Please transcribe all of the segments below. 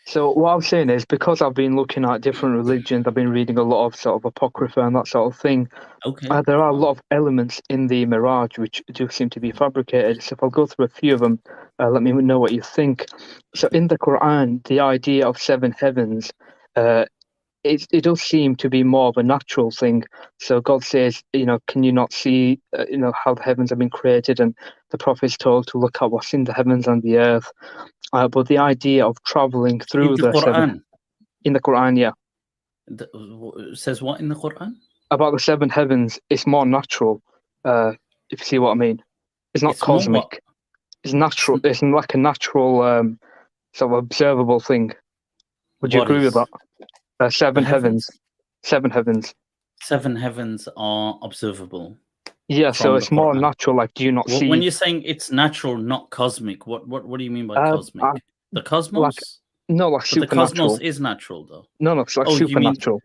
So what I'm saying is, because I've been looking at different religions, I've been reading a lot of sort of apocrypha and that sort of thing. Okay. There are a lot of elements in the Mirage which do seem to be fabricated. So if I'll go through a few of them, let me know what you think. So in the Quran, the idea of seven heavens, uh, it does seem to be more of a natural thing. So God says, can you not see, how the heavens have been created? And the Prophet is told to look at what's in the heavens and the earth. But the idea of traveling In through the the seven Quran, in the Quran, yeah, says what in the Quran? about the seven heavens, it's more natural. If you see what I mean, it's not It's more what? cosmic. It's natural. It's like a natural, sort of observable thing. Would you What agree with is that? the Seven heavens. heavens? Seven heavens. Seven heavens are observable Yeah, so from the it's more Quran. natural. Like, do you not When see? you're saying it's natural, not cosmic, what do you mean by Uh, cosmic? uh, The like cosmos? no, like But the cosmos supernatural. is natural, though. No, it's like Oh, you mean supernatural.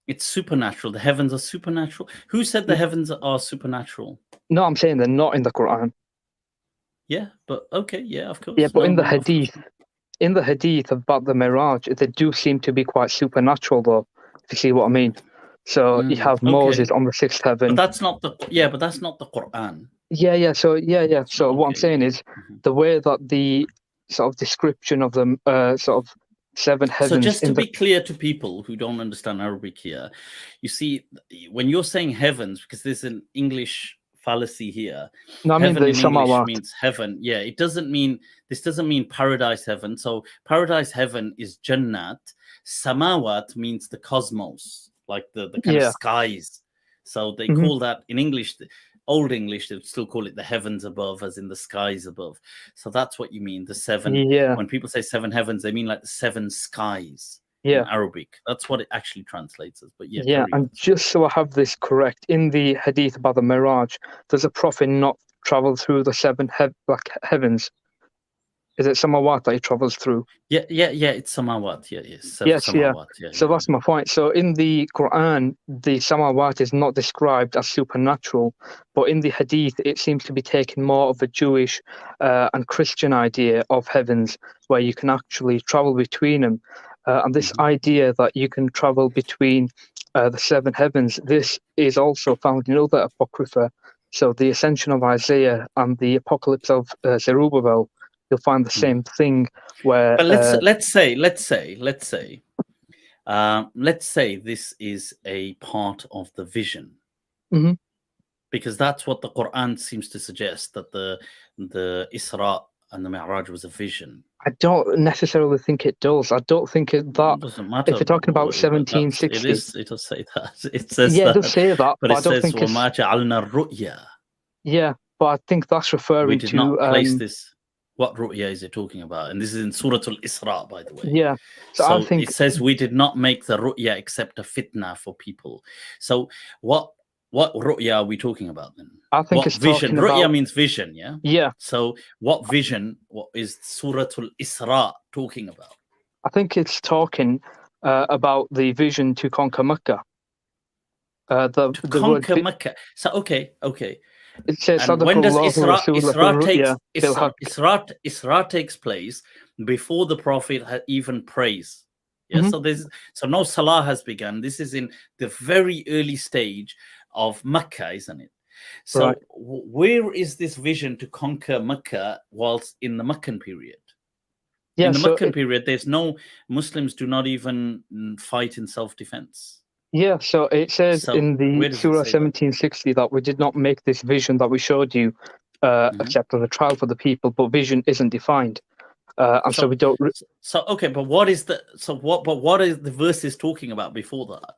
it's supernatural? The heavens are supernatural? Who said the heavens are supernatural? No, I'm saying they're not in the Quran. Yeah, but okay, yeah, of course. Yeah, but No, in the no, of course. hadith about the Miraj, they do seem to be quite supernatural, though. If you see what I mean. So you have Okay, Moses on the sixth but heaven. that's not the but that's not the Quran. Yeah. So So what I'm Okay, saying yeah. is the way that the sort of description of the sort of seven So heavens just to in the be clear to people who don't understand Arabic here, you see, when you're saying heavens, because there's an English fallacy here, no, I mean heaven the in English Samawat. means heaven. Yeah, this doesn't mean paradise heaven. So paradise heaven is Jannat. Samawat means the cosmos, like the kind of Yeah. skies. So they Hmm. call that in English, Old English, they would still call it the heavens above, as in the skies above. So that's what you mean, the seven. Yeah. When people say seven heavens, they mean like the seven skies in Yeah. Arabic. That's what it actually translates as. But yeah, Yeah. carry on. And just so I have this correct, in the hadith about the Miraj, does a prophet not travel through the seven heavens? Is it Samawat that he travels through? Yeah. It's samawat. Yeah, yes, Yes, yeah. samawat. Yeah, So that's my point. So in the Quran, the Samawat is not described as supernatural, but in the Hadith, it seems to be taking more of a Jewish and Christian idea of heavens, where you can actually travel between them. And this idea that you can travel between the seven heavens, this is also found in other apocrypha. So the Ascension of Isaiah and the Apocalypse of Zerubbabel, you'll find the same thing where. But let's say this is a part of the vision, Mhm. because that's what the Quran seems to suggest, that the Isra and the Mi'raj was a vision. I don't necessarily think it does. I don't think that It doesn't if matter. you're talking about It 1760, is. It does say that. It says yeah, it does that, say that, but but it I don't says think it's وَمَا جَعَلْنَا الرُّؤْيَا. yeah, but I think that's We referring did to not place this. What ru'ya is it talking about? And this is in Surah Al-Isra, by the way. yeah. So I So think it says we did not make the ru'ya except a fitna for people. So what ru'ya are we talking about then? What it's vision? talking Ru'ya about means vision, yeah? yeah. So what vision, what is Surah Al-Isra talking about? I think it's talking about the vision to conquer Mecca. To The word conquer Mecca. So okay. it says And when does Sadaqallahu Rasulahu ru'ya bil haqq. Isra takes place before the Prophet even prays? Yeah, Mhm. so no Salah has begun. This is in the very early stage of Mecca, isn't it? Right. So where is this vision to conquer Mecca whilst in the Meccan period? Yeah. In the So Meccan period, there's no Muslims do not even fight in self-defense. yeah. So it says So in the where does it Surah say that? 1760 that we did not make this vision that we showed you except as a trial for the people, but vision isn't defined. And so we don't. Okay, but what is what is the verses talking about before that?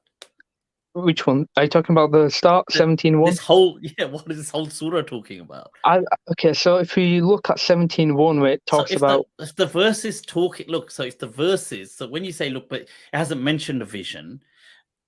Which one? Are you talking about the start, 17.1? This whole what is this whole surah talking about? Okay, so if you look at 17.1 where it talks about. If the verses talking, look, so it's the verses. So when you say, look, but it hasn't mentioned a vision.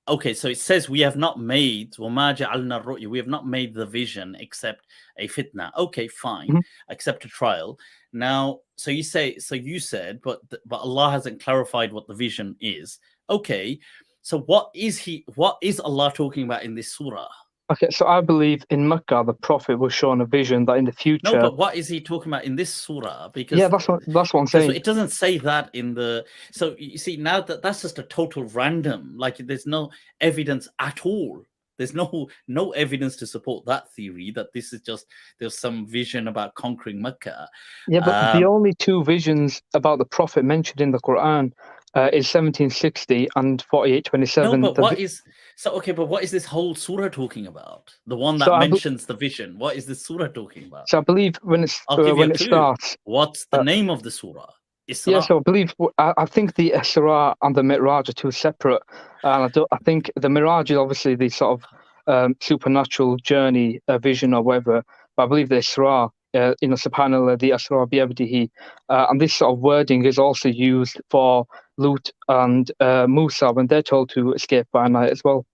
Okay, so it says we have not made we have not made the vision except a fitna. Okay, fine, except a trial. Now, so you said, but Allah hasn't clarified what the vision is. Okay, so what is Allah talking about in this surah? Okay, so I believe in Mecca the Prophet was shown a vision that in the No, future. but what is he talking about in this surah? Yeah, Because that's what I'm saying. it doesn't say that in the. So you see, now that's just a total random. Like there's no evidence at all. There's no evidence to support that theory that this is just there's some vision about conquering Mecca. Yeah, but the only two visions about the Prophet mentioned in the Quran is 1760 and 4827. No, but what is so okay? But what is this whole surah talking about? The one So that I, mentions the vision. What is this surah talking about? so I believe when I'll give you a it clue. starts. What's the name of the surah? Isra. Yeah, so I believe I think the Isra and the Mi'raj are two separate, and I think the Mi'raj is obviously the sort of supernatural journey, vision or whatever. But I believe the Isra, Subhanallah, the Isra bi abdihi, and this sort of wording is also used for Lut and Musa when they're told to escape by night as well.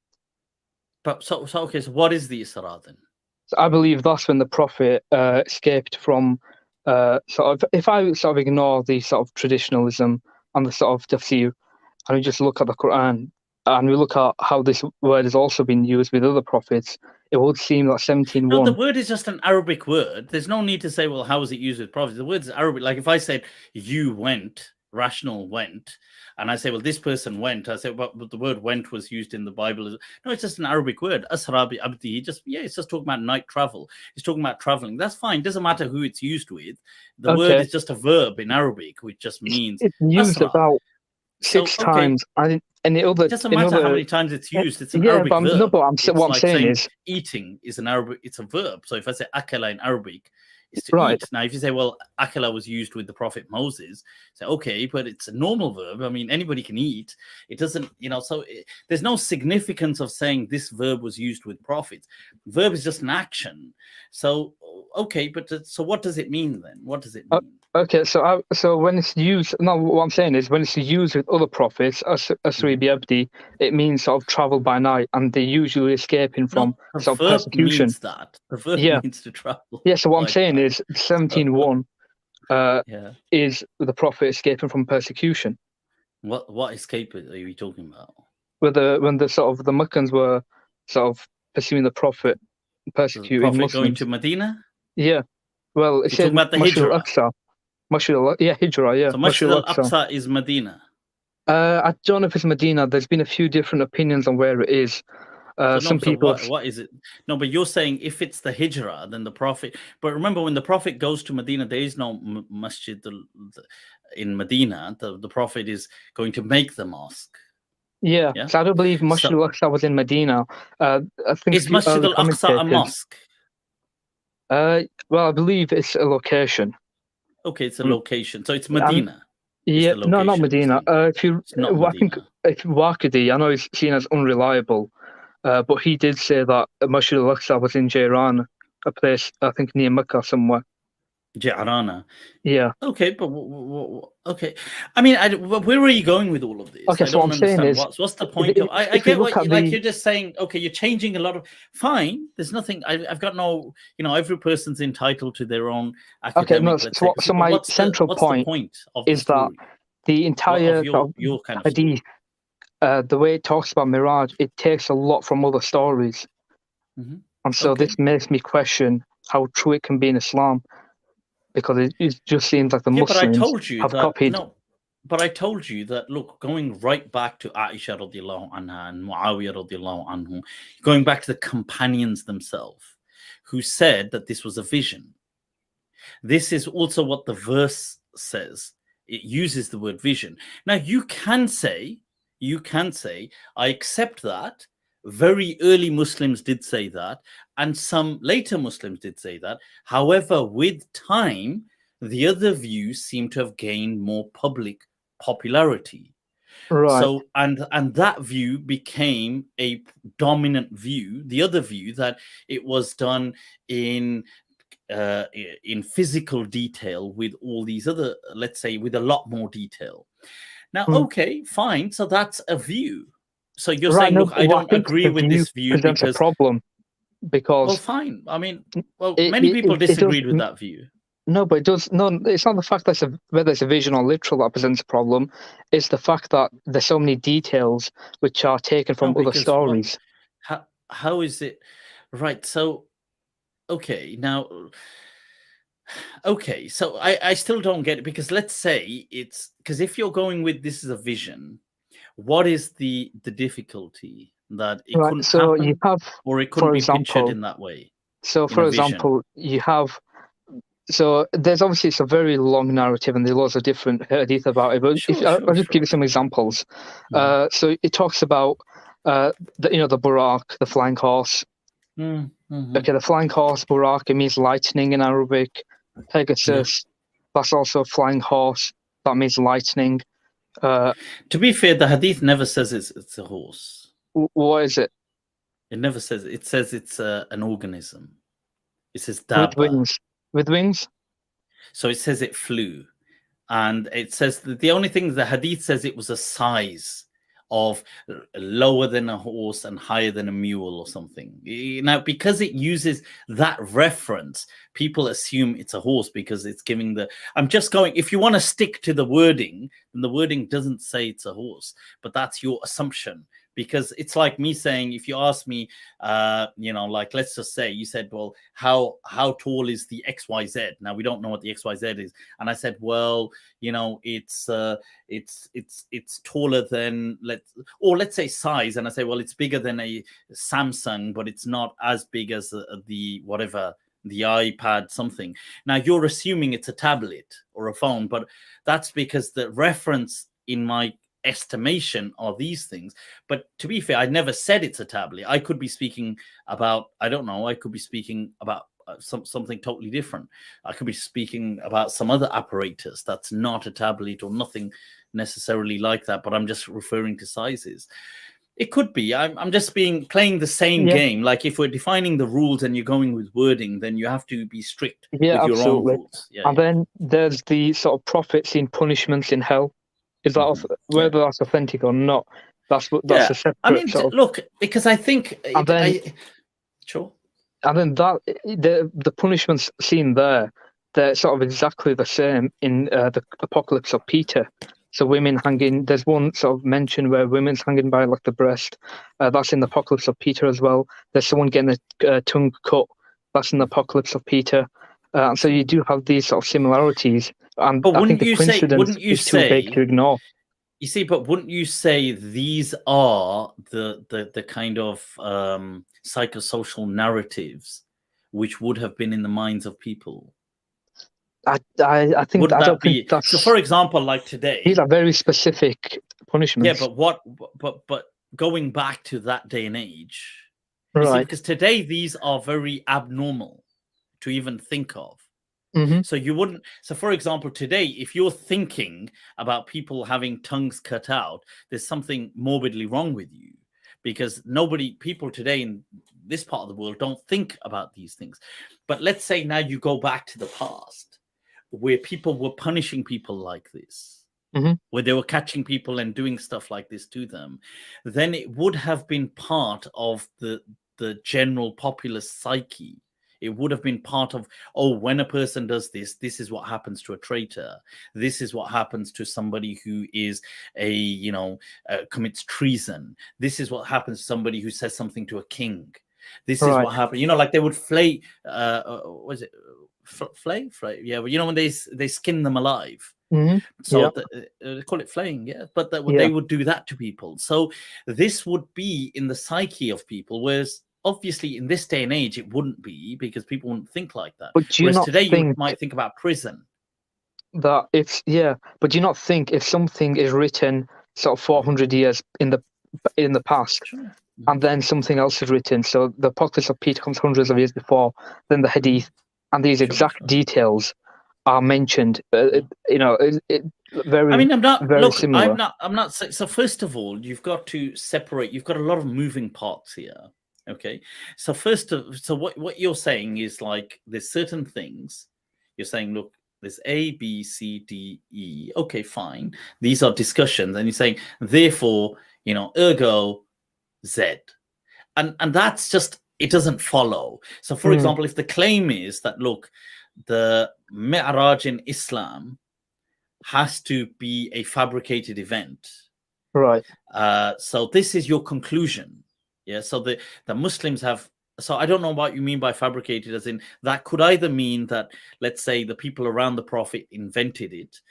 But so okay. So what is the Isra then? So I believe that's when the Prophet escaped from sort of. If I sort of ignore the sort of traditionalism and the sort of tafsir, and we just look at the Quran and we look at how this word has also been used with other prophets, it would seem that 17:1. No, the word is just an Arabic word. There's no need to say, well, how is it used with prophets? The word is Arabic. Like if I said you went, rational went, and I say, well, this person went, I say, well, but the word went was used in the Bible. No, it's just an Arabic word. Asra bi abdi. It's just talking about night travel. It's talking about traveling. That's fine. It doesn't matter who it's used with. The word is just a verb in Arabic, which just means it's used asra. about 6 times. And any other, it doesn't matter how many times it's used. It's an Arabic verb. No, but what I'm like saying is eating is an Arabic. It's a verb. So if I say akala in Arabic, it's to right. eat. Now, if you say, well, akala was used with the Prophet Moses, say, okay, but it's a normal verb. I mean, anybody can eat. It doesn't, there's no significance of saying this verb was used with prophets. Verb is just an action. So, okay, but so what does it mean then? What does it mean? Okay, so when it's used, no, what I'm saying is when it's used with other prophets, Asri bi abdi, it means sort of travel by night, and they're usually escaping from sort of persecution. Means that the verb means to travel. Yeah, so what I'm saying is 17:1 is the Prophet escaping from persecution. What escape are you talking about? When the sort of the Meccans were sort of pursuing the Prophet, persecuting the Prophet Muslims. going to Medina? Yeah. Well, it's talking about the Hijrah. Hijrah, yeah. So Masjid al-Aqsa is Medina. I don't know if it's Medina. There's been a few different opinions on where it is. Some people. What is it? No, but you're saying if it's the Hijrah, then the Prophet. But remember, when the Prophet goes to Medina, there is no masjid in Medina. The Prophet is going to make the mosque. Yeah. So I don't believe Masjid al-Aqsa was in Medina. I think is Masjid al-Aqsa a mosque? Well, I believe it's a location. Okay, it's a location. So it's Medina. Yeah, no, not Medina. I think if Waqidi, I know he's seen as unreliable, but he did say that Masjid al-Aqsa was in Jairan, a place I think near Mecca somewhere. Ja'rana. Yeah. Okay, but okay. I mean, where are you going with all of this? Okay, so what I'm saying is, what's the point of? I get what you're just saying. Okay, you're changing a lot of. Fine, there's nothing. I've got no. Every person's entitled to their own academic. Okay, so my central point is that the entire your kind of hadith, the way it talks about Miraj, it takes a lot from other stories, and so this makes me question how true it can be in Islam. Because it just seems like the Muslims have copied. No, but I told you that, look, going right back to Aisha radiallahu anha and Muawiyah radiallahu anhu, going back to the companions themselves, who said that this was a vision. This is also what the verse says. It uses the word vision. Now, you can say, I accept that. Very early Muslims did say that, and some later Muslims did say that. However, with time, the other views seem to have gained more public popularity. Right. So, and that view became a dominant view. The other view that it was done in physical detail with all these other, let's say, with a lot more detail. Now, okay, fine. So that's a view. So you're saying, look, I don't agree with this view because a problem. Because well, fine. I mean, many people disagreed with that view. No, but it does. No, it's not the fact that whether it's a vision or literal that presents a problem. It's the fact that there's so many details which are taken from other stories. How is it Right. So, okay. Now, okay. So I still don't get it, because let's say it's, because if you're going with this is a vision, what is the difficulty that it Right. couldn't So you happen, have, or it couldn't for be pictured example, in that way, so in a for vision? example, you have. So there's obviously, it's a very long narrative, and there's lots of different hadith about it. But if Sure, I'll sure, just give you sure, some sure. examples. Mhm. So it talks about the Burak, the flying horse. Mhm. Okay, the flying horse, Burak, it means lightning in Arabic. Yeah. Pegasus, that's also a flying horse. That means lightning. To be fair, the hadith never says it's a horse. What is it? It never says. It says it's an organism. It says With dabba. wings. With wings? So it says it flew. And it says that the only thing the hadith says, it was a size of lower than a horse and higher than a mule or something. Now, because it uses that reference, people assume it's a horse because it's giving the. I'm just going. If you want to stick to the wording, then the wording doesn't say it's a horse, but that's your assumption. Because it's like me saying, if you ask me, like let's just say you said, well, how tall is the XYZ? Now we don't know what the XYZ is, and I said, well, it's taller than let's say size, and I say, well, it's bigger than a Samsung, but it's not as big as the whatever, the iPad something. Now you're assuming it's a tablet or a phone, but that's because the reference in my estimation are these things. But to be fair, I never said it's a tablet. I could be speaking about, I don't know, I could be speaking about something totally different. I could be speaking about some other apparatus that's not a tablet or nothing necessarily like that, but I'm just referring to sizes. It could be. I'm just playing the same Yeah, game. Like if we're defining the rules and you're going with wording, then you have to be strict yeah, with your own absolutely. rules. Yeah, And yeah. then there's the sort of prophets seeing punishments in hell. Is that Yeah. whether that's authentic or not? That's Yeah. a I separate mean, sort of. look, because I think And then sure. that the punishments seen there, they're sort of exactly the same in the Apocalypse of Peter. So women hanging. There's one sort of mention where women's hanging by like the breast. That's in the Apocalypse of Peter as well. There's someone getting a tongue cut. That's in the Apocalypse of Peter. And so you do have these sort of similarities. And But I think the coincidence wouldn't you is too big to say, ignore. you see, but wouldn't you say these are the kind of psychosocial narratives which would have been in the minds of people? I think Wouldn't I don't that think be so? that's. For example, like These today, are very specific yeah, punishments. but going back to that day and age, you see, Right. because today these are very abnormal to even think of. Mm-hmm. So you wouldn't. So, for example, today, if you're thinking about people having tongues cut out, there's something morbidly wrong with you, because people today in this part of the world don't think about these things. But let's say now you go back to the past, where people were punishing people like this, Mm-hmm. where they were catching people and doing stuff like this to them, then it would have been part of the general populace psyche. It would have been part of, oh, when a person does this, this is what happens to a traitor. This is what happens to somebody who is commits treason. This is what happens to somebody who says something to a king. This is Right. what happened. Like they would flay, was it flay? Yeah, but when they skin them alive. Mm-hmm. So Yeah. they call it flaying, yeah. But Yeah. they would do that to people. So this would be in the psyche of people, whereas obviously in this day and age it wouldn't be, because people wouldn't think like that. But do you Whereas not today you think might think about prison. that it's But do you not think if something is written sort of 400 years in the past, Sure. and then something else is written, so the Apocalypse of Peter comes hundreds of years before, then the Hadith, and these Sure, exact sure. details are mentioned. I mean, very similar. I'm not saying. So first of all, you've got to separate. You've got a lot of moving parts here. Okay. So what you're saying is, like, there's certain things you're saying, look, there's A, B, C, D, E. Okay, fine. These are discussions. And you're saying, therefore, ergo Z. And that's just, it doesn't follow. So for example, if the claim is that, look, the Mi'raj in Islam has to be a fabricated event. Right. So this is your conclusion. Yeah. So the Muslims have so I don't know what you mean by fabricated, as in that could either mean that, let's say, the people around the Prophet invented it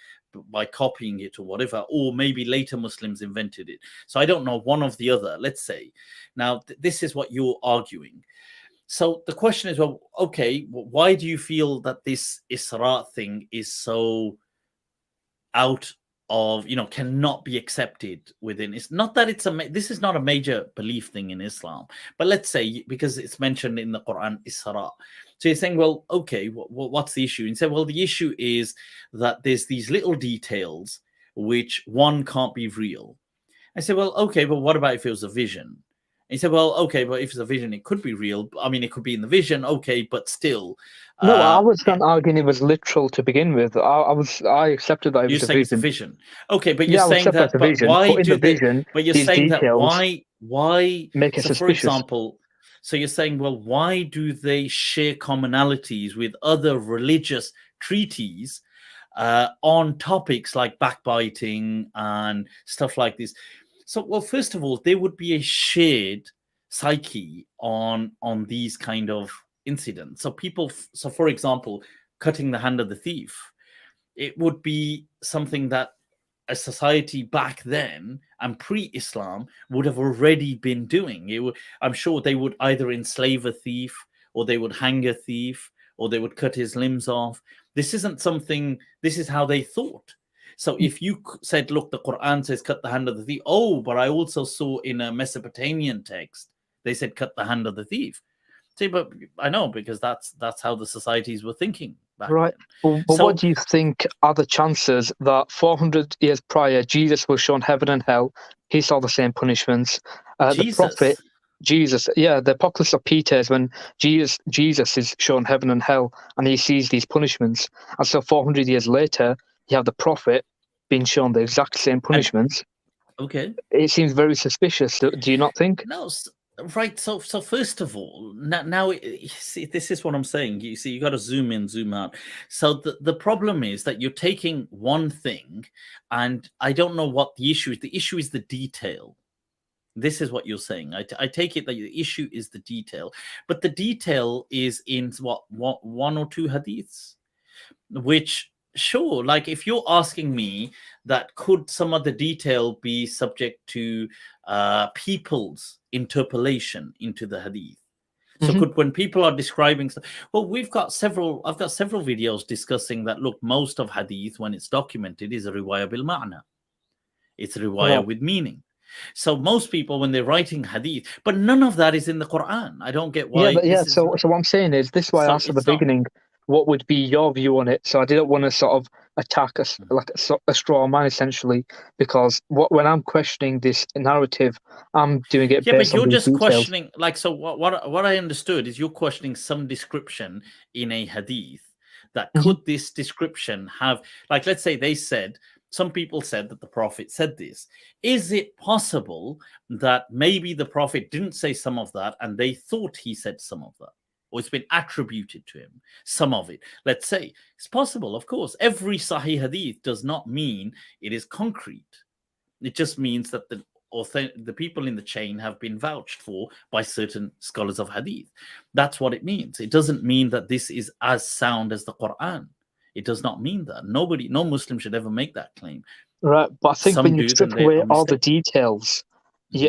by copying it or whatever, or maybe later Muslims invented it. So I don't know, one of the other, let's say. Now, this is what you're arguing. So the question is, well, okay, why do you feel that this Isra thing is so out of, cannot be accepted within? It's not that this is not a major belief thing in Islam, but let's say because it's mentioned in the Quran, Isra. So you're saying, well, okay, what's the issue? And say, well, the issue is that there's these little details which one can't be real. I said, well, okay, but what about if it was a vision? And he said, well, okay, but if it's a vision, it could be real. I mean, it could be in the vision, okay, but still. No, I was not arguing it was literal to begin with. I accepted that it You're was a saying it's a vision. vision. Okay, but you're Yeah, I saying accept that, that's a but vision. why But in do the they, vision, but you're these saying that details why, make it so for suspicious. example, so you're saying, well, why do they share commonalities with other religious treaties on topics like backbiting and stuff like this? So, well, first of all, there would be a shared psyche on these kind of incidents. So people, so for example, cutting the hand of the thief, it would be something that a society back then and pre-Islam would have already been doing. I'm sure they would either enslave a thief, or they would hang a thief, or they would cut his limbs off. This isn't something, this is how they thought. So if you said, look, the Quran says cut the hand of the thief. Oh, but I also saw in a Mesopotamian text, they said cut the hand of the thief. See, but I know, because that's how the societies were thinking back Right. then. But what do you think are the chances that 400 years prior, Jesus was shown heaven and hell? He saw the same punishments. The prophet, Jesus, the Apocalypse of Peter is when Jesus is shown heaven and hell, and he sees these punishments. And so 400 years later, you have the prophet being shown the exact same punishments. Okay. It seems very suspicious. Do you not think? No, right. So first of all, now see, this is what I'm saying. You see, you got to zoom in, zoom out. So the problem is that you're taking one thing, and I don't know what the issue is. The issue is the detail. This is what you're saying. I take it that the issue is the detail, but the detail is in what one or two hadiths, which, sure, like if you're asking me that could some of the detail be subject to people's interpolation into the hadith. So could, when people are describing stuff, well, I've got several videos discussing that, look, most of hadith, when it's documented, is a riwayah bil ma'na. It's a riwayah with meaning. So most people, when they're writing hadith, but none of that is in the Quran. I don't get why. So what I'm saying is, this is why I asked at the beginning, what would be your view on it? So I didn't want to sort of attack a straw man, essentially, because when I'm questioning this narrative, I'm doing it based on these details. Questioning, like, so what I understood is you're questioning some description in a hadith that could this description have, like, let's say they said, some people said that the Prophet said this. Is it possible that maybe the Prophet didn't say some of that and they thought he said some of that? Or it's been attributed to him, some of it. Let's say it's possible, of course. Every Sahih Hadith does not mean it is concrete. It just means that the people in the chain have been vouched for by certain scholars of Hadith. That's what it means. It doesn't mean that this is as sound as the Quran. It does not mean that. No Muslim should ever make that claim. Right, but I think when you strip away all the details, you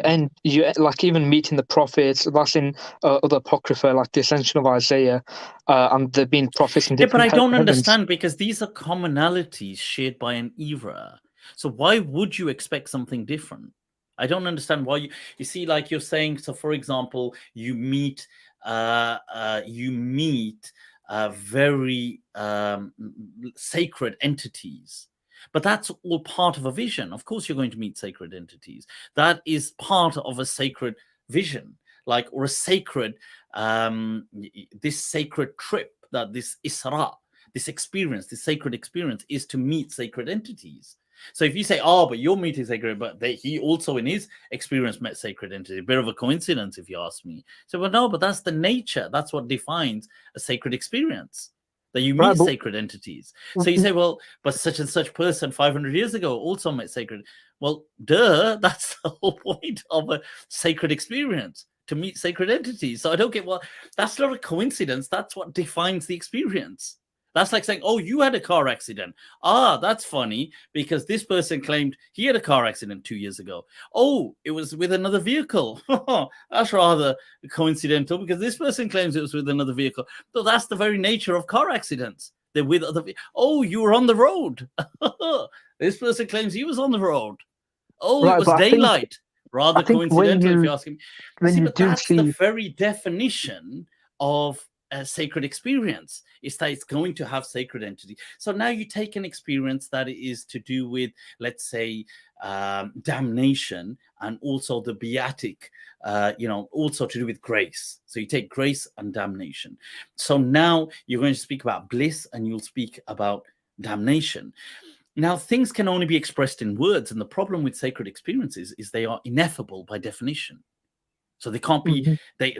like even meeting the prophets. That's in other apocrypha, like the Ascension of Isaiah, and there being prophets in different. But I don't understand, because these are commonalities shared by an era. So why would you expect something different? I don't understand why you see, like you're saying. So, for example, you meet very sacred entities, but that's all part of a vision. Of course, you're going to meet sacred entities. That is part of a sacred vision, like, or a sacred this sacred trip, that this Isra, this experience, this sacred experience, is to meet sacred entities. So if you say, oh, but you're meeting sacred, but he also in his experience met sacred entity, a bit of a coincidence, if you ask me. So, well, no, but that's the nature. That's what defines a sacred experience, that you meet sacred entities. So you say, well, but such and such person 500 years ago also met sacred. Well, duh, that's the whole point of a sacred experience, to meet sacred entities. So I don't get that's not a coincidence. That's what defines the experience. That's like saying, oh, you had a car accident. Ah, that's funny because this person claimed he had a car accident 2 years ago. Oh, it was with another vehicle. That's rather coincidental because this person claims it was with another vehicle. So that's the very nature of car accidents. They're with other. Oh, you were on the road. This person claims he was on the road. Oh, Right, it was but daylight. Rather I think coincidental, if you ask me. when See, you but do that's the see, very definition of a sacred experience, is that it's going to have sacred entity. So now you take an experience that is to do with, let's say, damnation, and also the beatic, also to do with grace. So you take grace and damnation. So now you're going to speak about bliss and you'll speak about damnation. Now, things can only be expressed in words, and the problem with sacred experiences is they are ineffable by definition. So they can't be,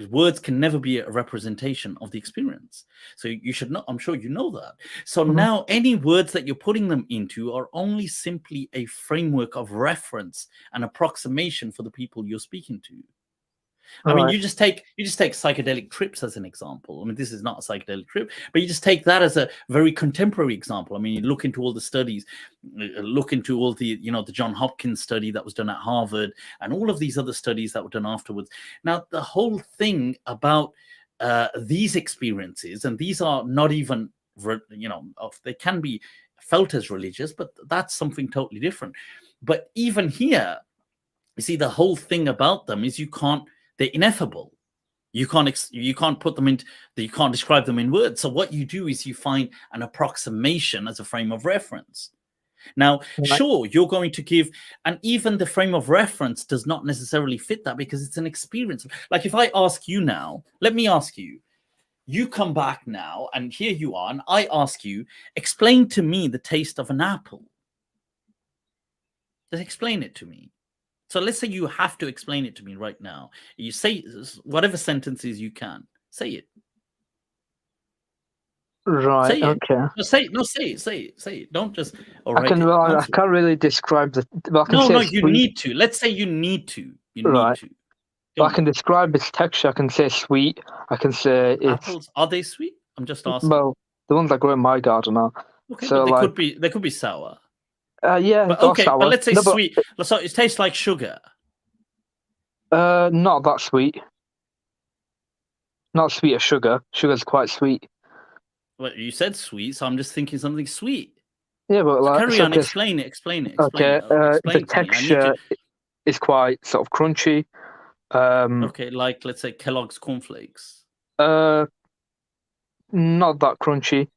words can never be a representation of the experience. So you should know, I'm sure you know that. So now any words that you're putting them into are only simply a framework of reference and approximation for the people you're speaking to. I mean, you just take psychedelic trips as an example. I mean, this is not a psychedelic trip, but you just take that as a very contemporary example. I mean, you look into all the studies, look into all the, the John Hopkins study that was done at Harvard, and all of these other studies that were done afterwards. Now, the whole thing about these experiences, and these are not even, they can be felt as religious, but that's something totally different. But even here, you see, the whole thing about them is they're ineffable. You can't put them you can't describe them in words. So what you do is you find an approximation as a frame of reference. Now, sure, you're going to give, and even the frame of reference does not necessarily fit that because it's an experience. Like if I ask you now, let me ask you, you come back now and here you are, and I ask you, explain to me the taste of an apple. Just explain it to me. So let's say you have to explain it to me right now. You say whatever sentences you can. Say it. Right. Say it. Okay. Say it. Don't just. All right. I can't really describe the. Well, I can no, say you need to. Let's say you need to. You right. need to. Well, I can describe its texture. I can say sweet. I can say it's. Apples, are they sweet? I'm just asking. Well, the ones that grow in my garden are. Okay, so but they could be sour. Yeah. But okay, sour. but let's say sweet. So it tastes like sugar. Not that sweet. Not sweet as sugar. Sugar's quite sweet. Well, you said sweet, so I'm just thinking something sweet. Yeah, but so carry on. Explain it. Okay. The texture is quite sort of crunchy. Okay, like let's say Kellogg's cornflakes. Not that crunchy.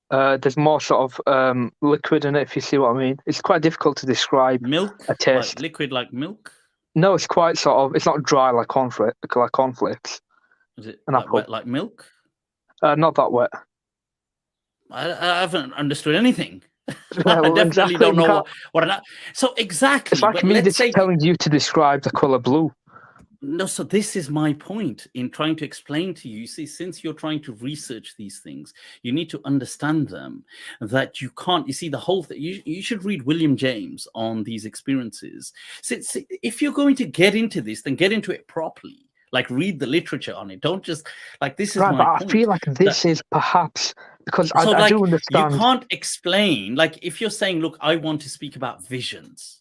There's more sort of liquid in it, if you see what I mean. It's quite difficult to describe. Milk, a taste. Like liquid like milk. No, it's quite sort of. It's not dry like cornflakes. Is it like wet like milk? Not that wet. I haven't understood anything. I definitely don't know what. So exactly. It's like me telling you to describe the color blue. No, so this is my point in trying to explain to you. You see, since you're trying to research these things, you need to understand them, that you can't, you see, the whole thing, you should read William James on these experiences. So, if you're going to get into this, then get into it properly. Like read the literature on it. Don't just, like, this is my point. I feel like this is perhaps, because I do understand. You can't explain, like, if you're saying, look, I want to speak about visions,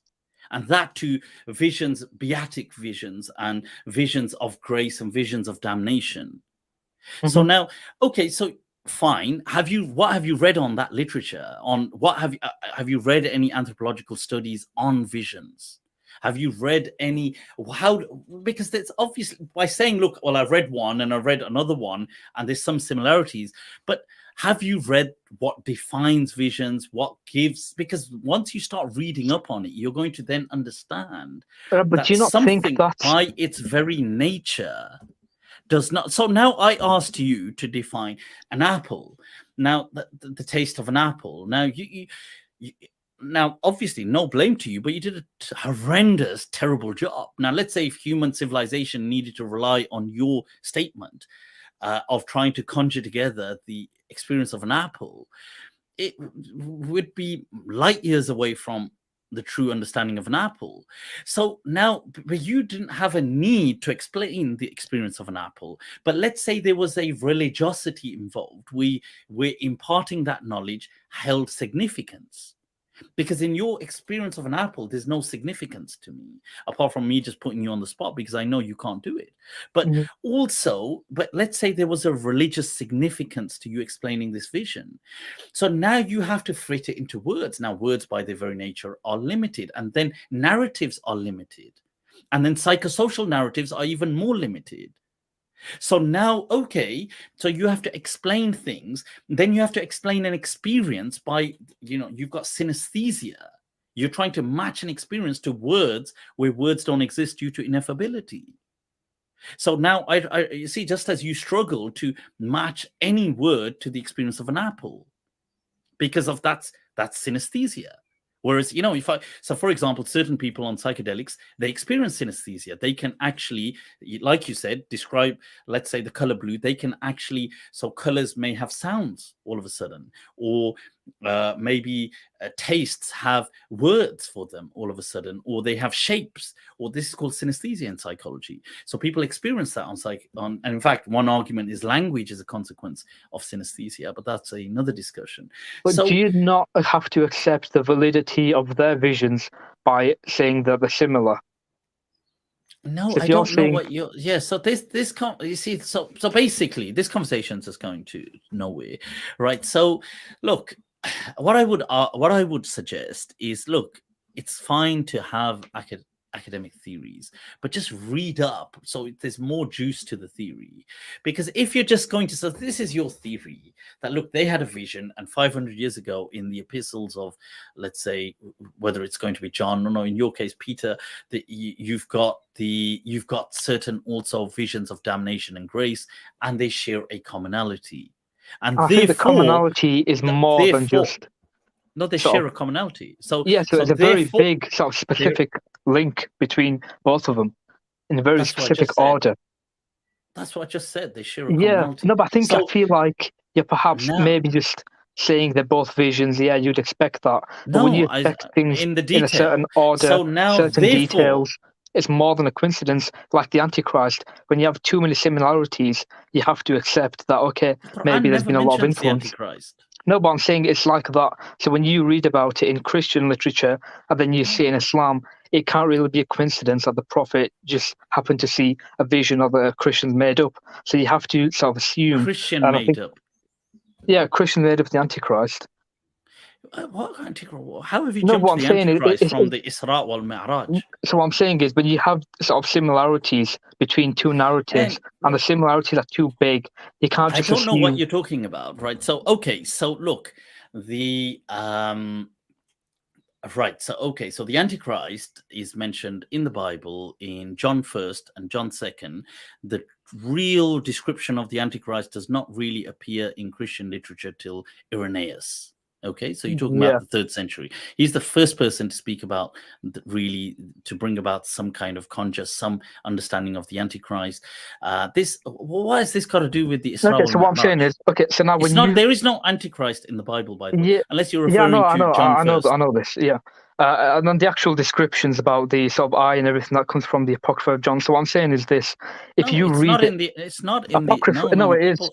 and that to visions, beatic visions, and visions of grace and visions of damnation. So now, okay, so fine. What have you read on that literature? On what have you read any anthropological studies on visions? Have you read any? Because it's obviously by saying, look, well, I've read one and I've read another one, and there's some similarities, but have you read what defines visions, what gives? Because once you start reading up on it, you're going to then understand but that do you not something think that by its very nature does not. So now I asked you to define an apple. Now the taste of an apple. Now you now, obviously, no blame to you, but you did a horrendous, terrible job. Now, let's say if human civilization needed to rely on your statement of trying to conjure together the experience of an apple, it would be light years away from the true understanding of an apple. So now, but you didn't have a need to explain the experience of an apple. But let's say there was a religiosity involved. We're imparting that knowledge held significance. Because in your experience of an apple, there's no significance to me, apart from me just putting you on the spot because I know you can't do it. But also, but let's say there was a religious significance to you explaining this vision. So now you have to fit it into words. Now, words by their very nature are limited, and then narratives are limited. And then psychosocial narratives are even more limited. So now, okay, so you have to explain things. Then you have to explain an experience by, you've got synesthesia. You're trying to match an experience to words where words don't exist due to ineffability. So now, you see, just as you struggle to match any word to the experience of an apple, because of that's synesthesia. Whereas, so for example, certain people on psychedelics, they experience synesthesia. They can actually, like you said, describe, let's say, the color blue. They can actually, so colors may have sounds all of a sudden, or maybe tastes have words for them all of a sudden, or they have shapes, or this is called synesthesia in psychology. So people experience that and in fact, one argument is language is a consequence of synesthesia, but that's another discussion. But so do you not have to accept the validity of their visions by saying that they're similar? No, So I don't know what you're. Yeah, so you see, so basically, this conversation is just going to nowhere, right? So, look, what I would suggest is, look, it's fine to have academic theories, but just read up so there's more juice to the theory. Because if you're just going to say, this is your theory, that look, they had a vision, and 500 years ago in the epistles of, let's say, whether it's going to be John, no, in your case, Peter, you've got certain also visions of damnation and grace, and they share a commonality. And I think the commonality is more than just. No, they share a commonality. So yeah, so it's a very big sort of specific link between both of them in a very specific order. That's what I just said. They share a commonality. No, but I feel like you're perhaps maybe just saying they're both visions. Yeah, you'd expect that. But when you expect things in a certain order, so now, certain details, it's more than a coincidence. Like the Antichrist, when you have too many similarities, you have to accept that, okay, maybe there's been a lot of influence. No, but I'm saying it's like that. So when you read about it in Christian literature, and then you see in Islam, it can't really be a coincidence that the Prophet just happened to see a vision of a Christians made up. So you have to sort of assume. Christian made up? Yeah, Christian made up the Antichrist. What Antichrist? How have you jumped to the Antichrist from the Isra wal Mi'raj? So what I'm saying is, when you have sort of similarities between two narratives, and the similarities are too big, you can't just I don't know what you're talking about, right? So, okay, so look, the right, so okay, so the Antichrist is mentioned in the Bible in John 1st and John 2nd. The real description of the Antichrist does not really appear in Christian literature till Irenaeus. Okay, so you're talking about the 3rd century. He's the first person to speak about to bring about some kind of some understanding of the Antichrist. What has this got to do with the Isra? Okay, so what I'm saying is, so now there is no Antichrist in the Bible, by the way, unless you're referring to John 1st. I know this, and then the actual descriptions about the sort of eye and everything that comes from the Apocrypha of John. So what I'm saying is this: if you read it's not in the Apocrypha. No, it is.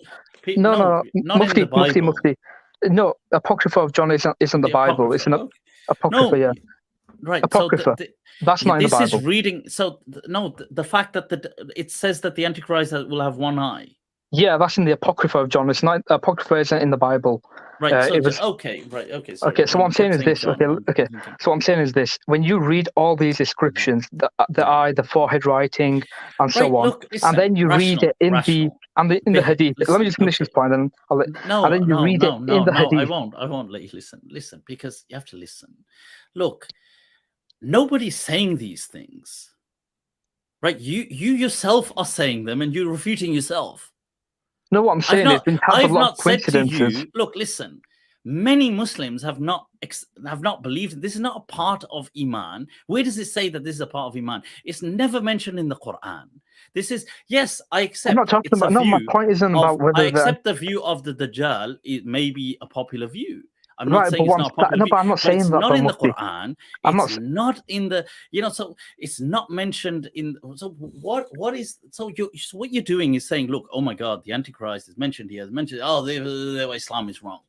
No, Mufti. No, Apocrypha of John isn't the Bible. It's an Apocrypha, yeah. Right. Apocrypha. So that's not in the Bible. This is reading. So the fact that it says that the Antichrist will have one eye. Yeah, that's in the Apocrypha of John. It's not Apocrypha isn't in the Bible. Right. So okay. So what I'm saying is this. Okay. So what I'm saying is this: when you read all these descriptions, the eye, the forehead writing, and so on, and then you read it in the Hadith. Let me just finish this point, and then you read it in the Hadith. I won't let you listen. Listen, because you have to listen. Look, nobody's saying these things, right? You yourself are saying them, and you're refuting yourself. No, what I'm saying is we have a lot of coincidences. Said to you, look, listen. Many Muslims have not believed this is not a part of Iman. Where does it say that this is a part of Iman? It's never mentioned in the Quran. This is I accept. I'm not talking about. No, my point isn't about whether I accept the view of the Dajjal. It may be a popular view. I'm not Right, saying but it's not a popular no, view, but I'm not but saying it's that not though, in the Mufti. Quran. I'm It's not. not in the, so it's not mentioned in. So what is, so what you're doing is saying, look, oh my God, the Antichrist is mentioned here. It's mentioned, oh, Islam is wrong.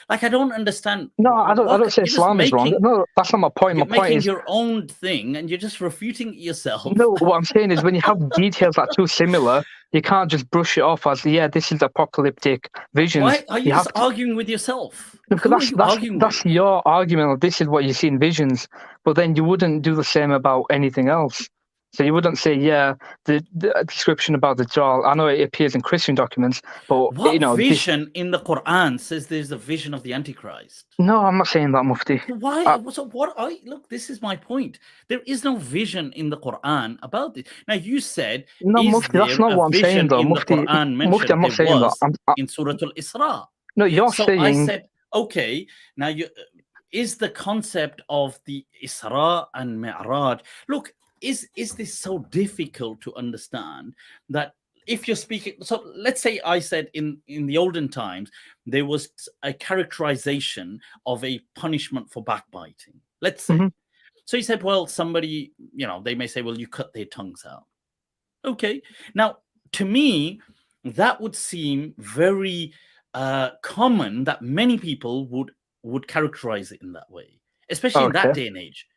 Like, I don't understand. No, I don't say You're just Islam is wrong. making, No, that's not my point. My you're point making is, your own thing, and you're just refuting it yourself. no, what I'm saying is when you have details that are too similar, you can't just brush it off as, yeah, this is apocalyptic visions. Why are you You just have to, arguing with yourself? because Who are you arguing that's with? your argument. Of this is what you see in visions, but then you wouldn't do the same about anything else. So you wouldn't say, yeah, the description about the Dajjal, I know it appears in Christian documents, but What this. vision in the Quran says there's a vision of the Antichrist? No, I'm not saying that, Mufti. Why? So what? Look, this is my point. There is no vision in the Quran about it. Now, you said, No, is Mufti, that's there not a what I'm saying, vision though. in the Mufti, Quran Mufti, mentioned? I'm not There saying that. was in Surah Al-Isra. No, you're So I saying. said, okay, now is the concept of the Isra and Mi'raj, look, is this so difficult to understand that if you're speaking, so let's say I said in the olden times, there was a characterization of a punishment for backbiting, let's say. Mhm. So you said, well, somebody, they may say, well, you cut their tongues out. Okay. Now, to me, that would seem very common, that many people would characterize it in that way, especially in Okay. that day and age.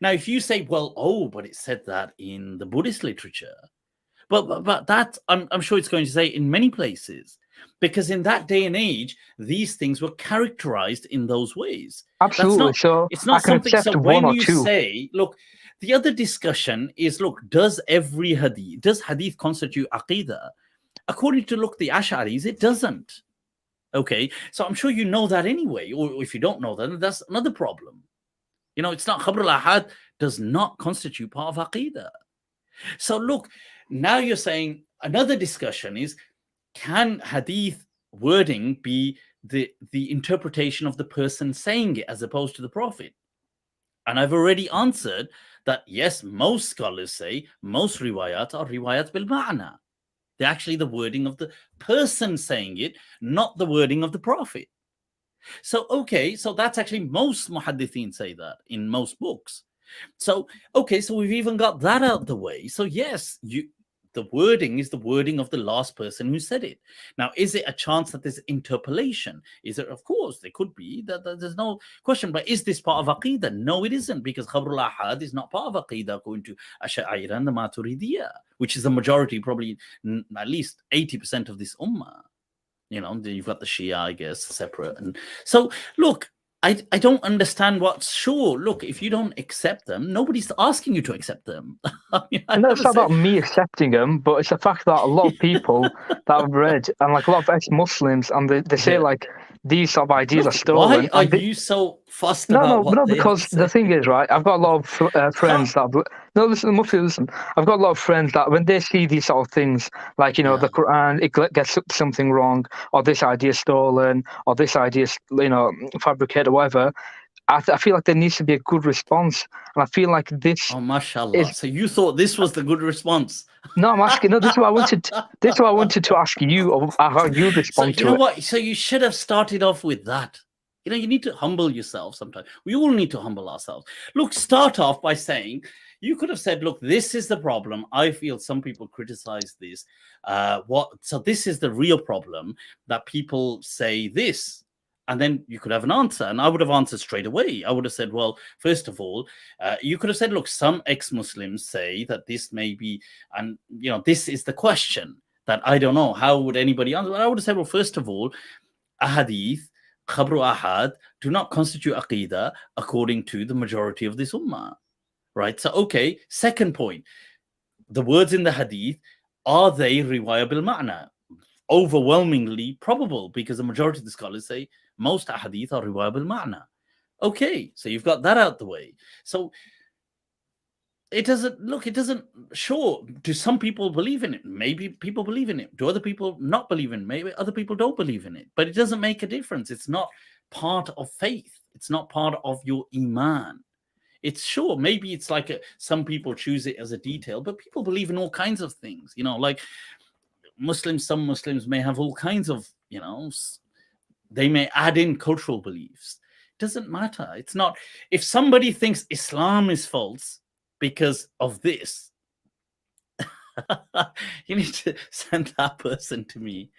Now, if you say, well, oh, but it said that in the Buddhist literature, but that I'm sure it's going to say in many places, because in that day and age, these things were characterized in those ways. Absolutely. So It's I not can something. So accept one when or you two. say, look, the other discussion is, look, does hadith constitute aqidah? According to, look, the Ash'aris, it doesn't. Okay, so I'm sure you know that anyway, or if you don't know that, that's another problem. It's not, Khabr al-Ahad does not constitute part of aqidah. So look, now you're saying another discussion is, can hadith wording be the interpretation of the person saying it as opposed to the prophet? And I've already answered that yes, most scholars say most riwayat are riwayat bil ma'na. They're actually the wording of the person saying it, not the wording of the prophet. So okay, so that's actually, most muhaddithin say that in most books. So okay, so we've even got that out of the way. So yes, the wording is the wording of the last person who said it. Now, is it a chance that there's interpolation? Is it? Of course, there could be. That there's no question. But is this part of Aqidah? No, it isn't, because Khabrul Ahad is not part of Aqidah according to Ash'ari and the Maturidiyah, which is the majority, probably at least 80% of this ummah. You've got the Shia, I guess, separate. And so, look, I don't understand what's, sure, look, if you don't accept them, nobody's asking you to accept them. No, it's not about me accepting them, but it's the fact that a lot of people that I've read, and like a lot of ex-Muslims, and they say like these sort of ideas are stolen. Why are you so fussed No, about what they have because to the say? thing is, right, I've got a lot of friends that no, listen, Mufti, listen. I've got a lot of friends that when they see these sort of things, like, the Quran, it gets something wrong, or this idea stolen, or this idea, fabricated, or whatever. I feel like there needs to be a good response, and I feel like this. Oh, mashallah. So you thought this was the good response? No, I'm asking. No, this is what I wanted. This is what I wanted to ask you, or how you So respond you to know it. what? So you should have started off with that. You need to humble yourself sometimes. We all need to humble ourselves. Look, start off by saying, you could have said, look, this is the problem. I feel some people criticize this. So this is the real problem, that people say this. And then you could have an answer. And I would have answered straight away. I would have said, well, first of all, you could have said, look, some ex-Muslims say that this may be, and this is the question that I don't know. How would anybody answer? I would have said, well, first of all, a hadith, Khabru Ahad, do not constitute Aqidah according to the majority of this ummah. Right? So, okay, second point, the words in the hadith, are they riwayah bil ma'na? Overwhelmingly probable, because the majority of the scholars say most hadith are riwayah bil ma'na. Okay, so you've got that out the way. So it doesn't, sure, do some people believe in it? Maybe people believe in it. Do other people not believe in it? Maybe other people don't believe in it. But it doesn't make a difference. It's not part of faith. It's not part of your iman. It's sure, maybe it's like some people choose it as a detail, but people believe in all kinds of things. Like some Muslims may have all kinds of, they may add in cultural beliefs. Doesn't matter. It's not. If somebody thinks Islam is false because of this, you need to send that person to me.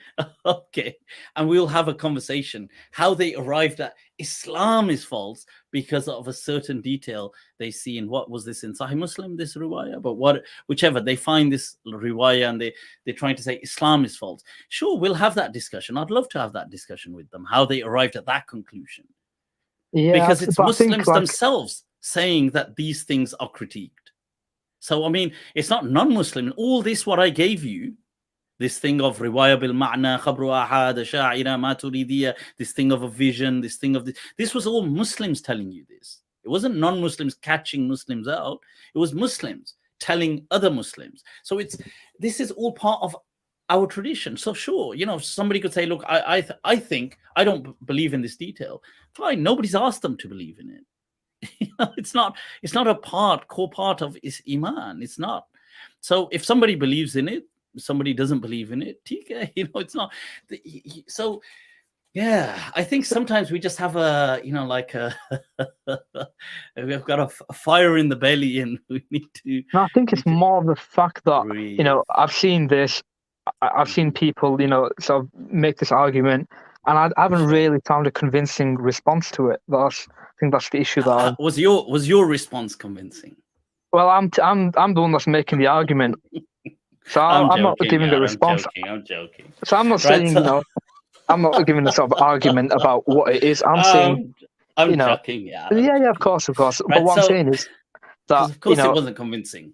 Okay. And we'll have a conversation how they arrived at Islam is false because of a certain detail they see in what was this in Sahih Muslim, this riwayah, but whichever they find this riwayah and they're trying to say Islam is false. Sure, we'll have that discussion. I'd love to have that discussion with them, how they arrived at that conclusion. Yeah, because it's Muslims think, themselves saying that these things are critiqued. So, I mean, it's not non-Muslim. All this, what I gave you, this thing of riwayah bil ma'na, khabru ahad, sha'ira, maturidiyya, this thing of a vision, this thing of this was all Muslims telling you this. It wasn't non-Muslims catching Muslims out. It was Muslims telling other Muslims. So this is all part of our tradition. So sure, somebody could say, look, I think I don't believe in this detail. Fine, nobody's asked them to believe in it. It's not a core part of Iman. It's not. So if somebody believes in it, somebody doesn't believe in it, TK, it's not. So yeah, I think sometimes we just have a, like we've got a fire in the belly and we need to. No, I think it's more of the fact that, I've seen this, I've seen people, sort of make this argument, and I haven't really found a convincing response to it. I think that's the issue. That was your response convincing? Well, I'm the one that's making the argument, so I'm not giving the response. I'm joking. So I'm not saying I'm not giving a sort of argument about what it is. I'm saying I'm joking. Yeah, of course. Right, but what I'm saying is that of course it wasn't convincing.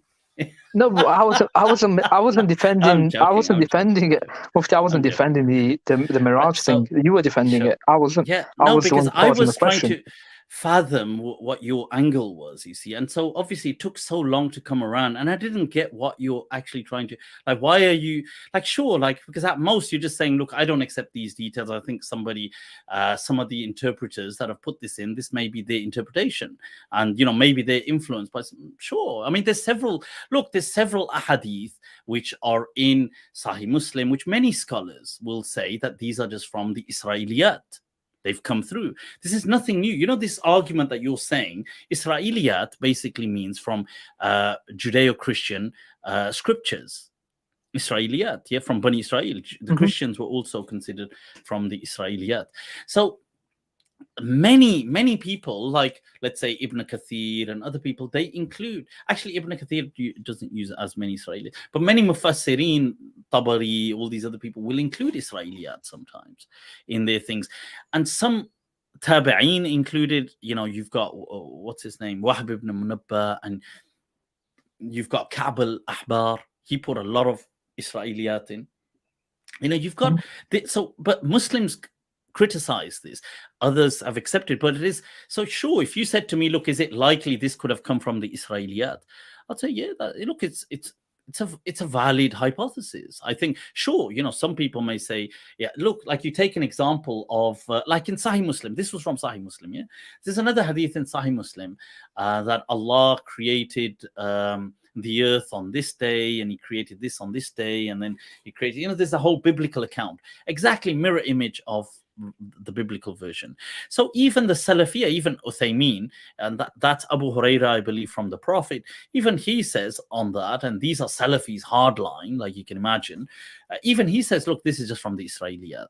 No, but I wasn't defending. I wasn't defending it. Mufti, I wasn't defending the Mirage thing. You were defending it. I wasn't. Yeah, I was because I was trying question. to fathom what your angle was, you see, and so obviously it took so long to come around, and I didn't get what you're actually trying to, like, why are you, like, sure, like, because at most you're just saying, look, I don't accept these details. I think some of the interpreters that have put this may be their interpretation, and maybe they're influenced by sure. I mean, there's several ahadith which are in Sahih Muslim, which many scholars will say that these are just from the Israeliyat. They've come through. This is nothing new. This argument that you're saying, Israeliyat basically means from Judeo-Christian scriptures. Israeliyat, yeah, from Bani Israel. The Christians were also considered from the Israeliyat. So many people, like, let's say, Ibn Kathir and other people, they include, actually Ibn Kathir doesn't use as many Israeli, but many Mufassirin, Tabari, all these other people will include Israeliyat sometimes in their things. And some Tabi'een included, you've got, what's his name, Wahb ibn Munabba, and you've got Ka'b al-Ahbar. He put a lot of Israeliyat in. You've got, but Muslims criticize this, others have accepted, but it is so sure. If you said to me, look, is it likely this could have come from the Israeliyat, I'd say, yeah, look, it's a valid hypothesis. I think, sure, some people may say, yeah, look, like, you take an example of like in Sahih Muslim, this was from Sahih Muslim, yeah, there's another hadith in Sahih Muslim that Allah created the earth on this day, and he created this on this day, and then he created, there's a whole biblical account, exactly mirror image of the biblical version. So even the Salafiyya, even Uthaymeen, and that's Abu Huraira, I believe, from the Prophet, even he says on that, and these are Salafis hardline, like you can imagine, even he says, look, this is just from the Israeliyat,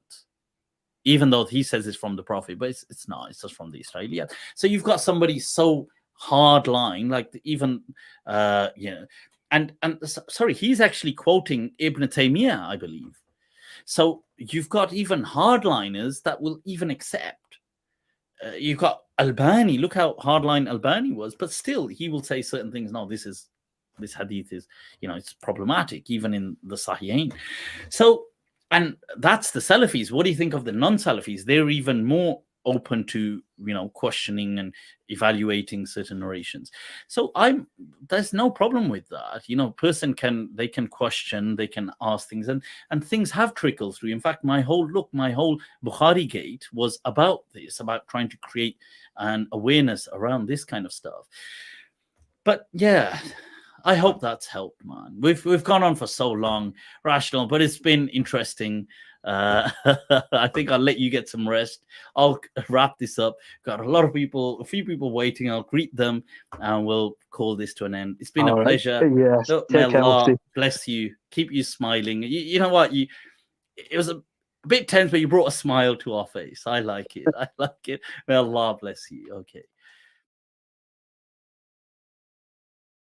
even though he says it's from the Prophet, but it's not, it's just from the Israeliyat. So you've got somebody so hard line, like even and sorry, he's actually quoting Ibn Taymiyyah, I believe. So you've got even hardliners that will even accept. You've got Albani. Look how hardline Albani was, but still he will say certain things. No, this hadith is, it's problematic, even in the Sahihain. So, and that's the Salafis. What do you think of the non-Salafis? They're even more open to questioning and evaluating certain narrations. So there's no problem with that. Person can question, they can ask things, and things have trickled through. In fact, my whole Bukhari gate was about this, about trying to create an awareness around this kind of stuff. But yeah, I hope that's helped, man. We've gone on for so long, Rational, but it's been interesting. I think I'll let you get some rest. I'll wrap this up. Got a few people waiting. I'll greet them and we'll call this to an end. It's been All a right. pleasure. Yes. Look, may Take care, Allah Mufti. bless you. Keep you smiling. You know what? It was a bit tense, but you brought a smile to our face. I like it. I like it. May Allah bless you. Okay.